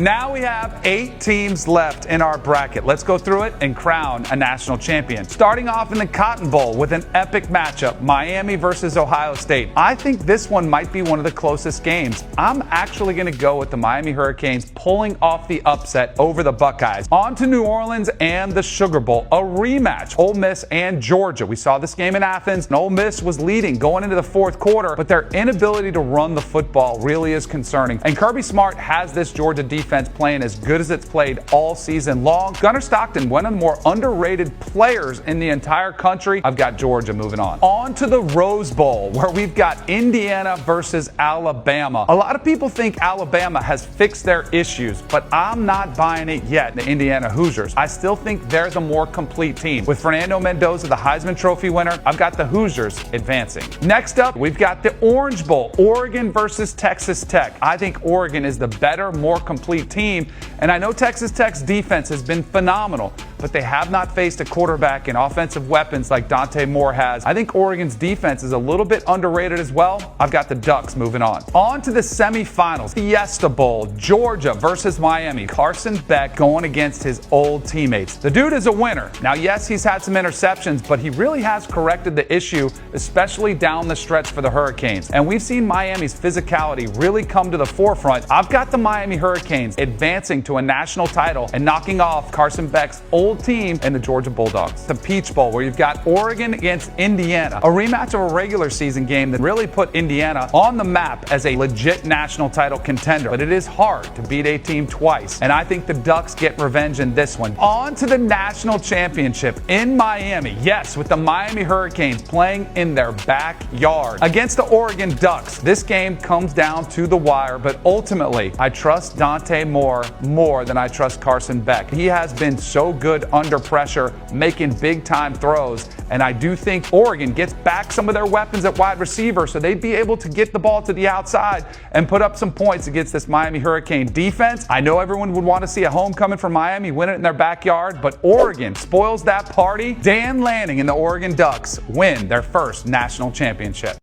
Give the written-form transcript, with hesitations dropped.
Now we have 8 teams left in our bracket. Let's go through it and crown a national champion. Starting off in the Cotton Bowl with an epic matchup, Miami versus Ohio State. I think this one might be one of the closest games. I'm actually going to go with the Miami Hurricanes pulling off the upset over the Buckeyes. On to New Orleans and the Sugar Bowl, a rematch. Ole Miss and Georgia. We saw this game in Athens, and Ole Miss was leading going into the fourth quarter, but their inability to run the football really is concerning. And Kirby Smart has this Georgia defense playing as good as it's played all season long. Gunnar Stockton, one of the more underrated players in the entire country. I've got Georgia moving on. On to the Rose Bowl, where we've got Indiana versus Alabama. A lot of people think Alabama has fixed their issues, but I'm not buying it yet. The Indiana Hoosiers, I still think they're the more complete team. With Fernando Mendoza, the Heisman Trophy winner, I've got the Hoosiers advancing. Next up, we've got the Orange Bowl, Oregon versus Texas Tech. I think Oregon is the better, more complete team, and I know Texas Tech's defense has been phenomenal, but they have not faced a quarterback and offensive weapons like Dante Moore has. I think Oregon's defense is a little bit underrated as well. I've got the Ducks moving on. On to the semifinals, Fiesta Bowl, Georgia versus Miami. Carson Beck going against his old teammates. The dude is a winner. Now, yes, he's had some interceptions, but he really has corrected the issue, especially down the stretch for the Hurricanes. And we've seen Miami's physicality really come to the forefront. I've got the Miami Hurricanes advancing to a national title and knocking off Carson Beck's old team and the Georgia Bulldogs. The Peach Bowl, where you've got Oregon against Indiana, a rematch of a regular season game that really put Indiana on the map as a legit national title contender. But it is hard to beat a team twice, and I think the Ducks get revenge in this one. On to the national championship in Miami. Yes, with the Miami Hurricanes playing in their backyard against the Oregon Ducks. This game comes down to the wire, but ultimately, I trust Dante Moore more than I trust Carson Beck. He has been so good under pressure, making big-time throws, and I do think Oregon gets back some of their weapons at wide receiver, so they'd be able to get the ball to the outside and put up some points against this Miami Hurricane defense. I know everyone would want to see a homecoming for Miami, win it in their backyard, but Oregon spoils that party. Dan Lanning and the Oregon Ducks win their first national championship.